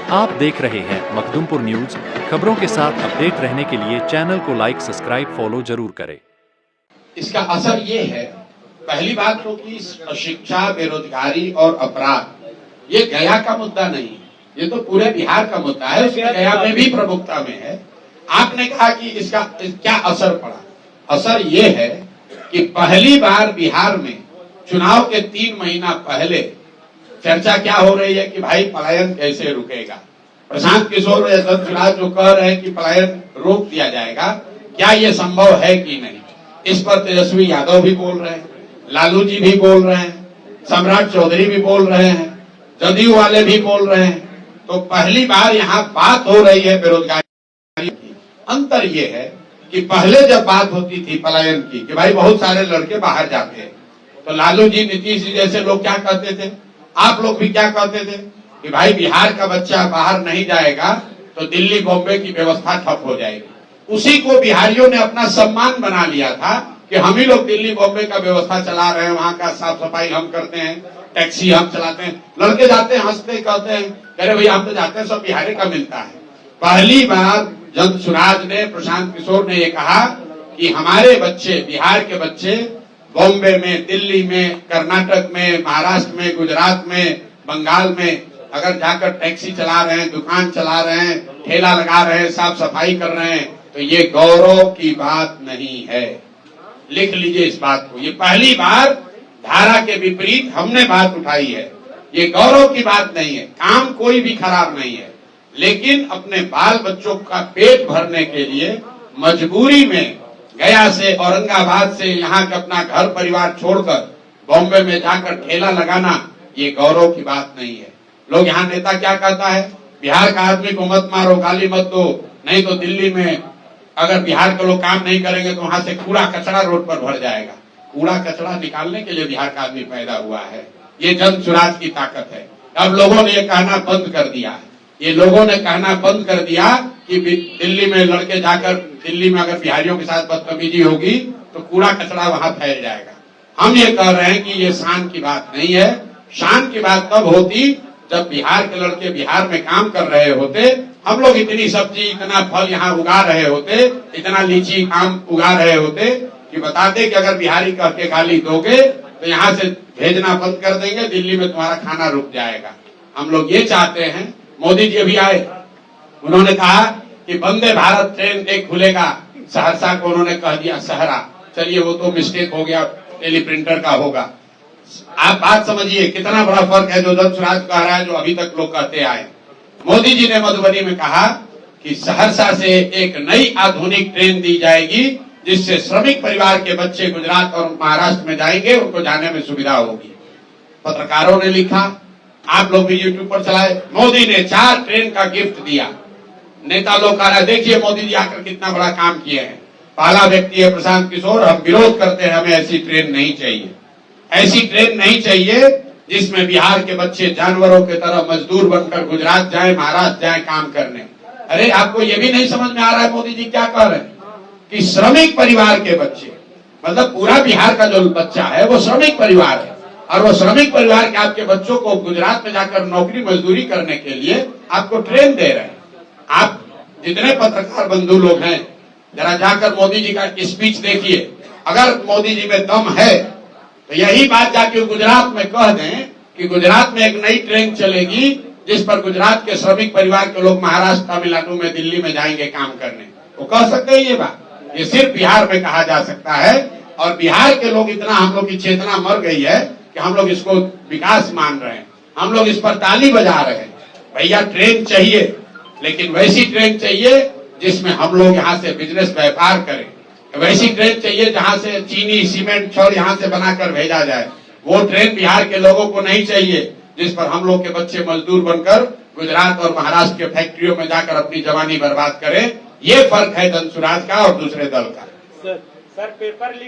आप देख रहे हैं मखदुमपुर न्यूज। खबरों के साथ अपडेट रहने के लिए चैनल को लाइक, सब्सक्राइब, फॉलो जरूर करें। इसका असर ये है, पहली बात तो कि शिक्षा, बेरोजगारी और अपराध ये गया का मुद्दा नहीं है, ये तो पूरे बिहार का मुद्दा है। गया में भी प्रमुखता में है। आपने कहा कि इसका क्या असर पड़ा। असर ये है कि पहली बार बिहार में चुनाव के 3 महीना पहले चर्चा क्या हो रही है कि भाई पलायन कैसे रुकेगा। प्रशांत किशोर और यशवंत जो कह रहे हैं कि पलायन रोक दिया जाएगा, क्या ये संभव है कि नहीं। इस पर तेजस्वी यादव भी बोल रहे हैं, लालू जी भी बोल रहे हैं, सम्राट चौधरी भी बोल रहे हैं, जदयू वाले भी बोल रहे हैं। तो पहली बार यहाँ बात हो रही है बेरोजगारी की। अंतर ये है कि पहले जब बात होती थी पलायन की कि भाई बहुत सारे लड़के बाहर जाते हैं, तो लालू जी, नीतीश जी जैसे लोग क्या कहते थे, आप लोग भी क्या कहते थे कि भाई बिहार का बच्चा बाहर नहीं जाएगा तो दिल्ली बॉम्बे की व्यवस्था ठप हो जाएगी। उसी को बिहारियों ने अपना सम्मान बना लिया था कि हम ही लोग दिल्ली बॉम्बे का व्यवस्था चला रहे हैं, वहां का साफ सफाई हम करते हैं, टैक्सी हम चलाते हैं। लड़के जाते हैं, हंसते कहते हैं, अरे भैया हम तो जाते हैं, सब बिहारी का मिलता है। पहली बार जब सुराज ने, प्रशांत किशोर ने ये कहा कि हमारे बच्चे, बिहार के बच्चे बॉम्बे में, दिल्ली में, कर्नाटक में, महाराष्ट्र में, गुजरात में, बंगाल में अगर जाकर टैक्सी चला रहे हैं, दुकान चला रहे हैं, ठेला लगा रहे हैं, साफ सफाई कर रहे हैं, तो ये गौरव की बात नहीं है। लिख लीजिए इस बात को। ये पहली बार धारा के विपरीत हमने बात उठाई है। ये गौरव की बात नहीं है। काम कोई भी खराब नहीं है, लेकिन अपने बाल बच्चों का पेट भरने के लिए मजबूरी में गया से, औरंगाबाद से यहाँ के अपना घर परिवार छोड़कर बॉम्बे में जाकर ठेला लगाना, ये गौरव की बात नहीं है। लोग यहाँ नेता क्या कहता है, बिहार का आदमी को मत मारो, गाली मत दो, नहीं तो दिल्ली में अगर बिहार के लोग काम नहीं करेंगे तो वहां से कूड़ा कचरा रोड पर भर जाएगा। कूड़ा कचरा निकालने के लिए बिहार का आदमी पैदा हुआ है। ये जन सुराज की ताकत है। अब लोगों ने ये कहना बंद कर दिया है। ये लोगों ने कहना बंद कर दिया कि दिल्ली में लड़के जाकर, दिल्ली में अगर बिहारियों के साथ बदतमीजी होगी तो कूड़ा कचरा वहां फैल जाएगा। हम ये कह रहे हैं कि ये शान की बात नहीं है। शान की बात तब होती जब बिहार के लड़के बिहार में काम कर रहे होते, हम लोग इतनी सब्जी, इतना फल यहाँ उगा रहे होते, इतना लीची आम उगा रहे होते कि बताते कि अगर बिहारी कह के गाली दोगे तो यहाँ से भेजना बंद कर देंगे, दिल्ली में तुम्हारा खाना रुक जाएगा। हम लोग ये चाहते हैं। मोदी जी अभी आए, उन्होंने कहा कि वंदे भारत ट्रेन एक खुलेगा, सहरसा को उन्होंने कह दिया सहरा। चलिए वो तो मिस्टेक हो गया, टेलीप्रिंटर का होगा। आप बात समझिए कितना बड़ा फर्क है जो जन सुराज कह रहा है, जो अभी तक लोग कहते आए। मोदी जी ने मधुबनी में कहा कि सहरसा से एक नई आधुनिक ट्रेन दी जाएगी, जिससे श्रमिक परिवार के बच्चे गुजरात और महाराष्ट्र में जाएंगे, उनको जाने में सुविधा होगी। पत्रकारों ने लिखा, आप लोग भी यूट्यूब पर चलाए, मोदी ने 4 ट्रेन का गिफ्ट दिया। नेता लोग कह रहे हैं देखिए मोदी जी आकर कितना बड़ा काम किए हैं। पहला व्यक्ति है प्रशांत किशोर, हम विरोध करते हैं, हमें ऐसी ट्रेन नहीं चाहिए। ऐसी ट्रेन नहीं चाहिए जिसमें बिहार के बच्चे जानवरों की तरह मजदूर बनकर गुजरात जाए, महाराष्ट्र जाए काम करने। अरे आपको ये भी नहीं समझ में आ रहा है मोदी जी क्या कह रहे हैं कि श्रमिक परिवार के बच्चे, मतलब पूरा बिहार का जो बच्चा है वो श्रमिक परिवार है, और वो श्रमिक परिवार के आपके बच्चों को गुजरात में जाकर नौकरी मजदूरी करने के लिए आपको ट्रेन दे रहे हैं। आप जितने पत्रकार बंधु लोग हैं, जरा जाकर मोदी जी का स्पीच देखिए। अगर मोदी जी में दम है तो यही बात जाके गुजरात में कह दें कि गुजरात में एक नई ट्रेन चलेगी जिस पर गुजरात के श्रमिक परिवार के लोग महाराष्ट्र, तमिलनाडु में, दिल्ली में जाएंगे काम करने। वो कह सकते हैं ये बात। ये सिर्फ बिहार में कहा जा सकता है, और बिहार के लोग इतना, हम लोग की चेतना मर गई है कि हम लोग इसको विकास मान रहे हैं, हम लोग इस पर ताली बजा रहे हैं। भैया ट्रेन चाहिए, लेकिन वैसी ट्रेन चाहिए जिसमें हम लोग यहाँ से बिजनेस व्यापार करें। वैसी ट्रेन चाहिए जहाँ से चीनी, सीमेंट, छड़ यहाँ से बनाकर भेजा जाए। वो ट्रेन बिहार के लोगों को नहीं चाहिए जिस पर हम लोग के बच्चे मजदूर बनकर गुजरात और महाराष्ट्र के फैक्ट्रियों में जाकर अपनी जवानी बर्बाद करें। ये फर्क है जन सुराज का और दूसरे दल का। Sir paper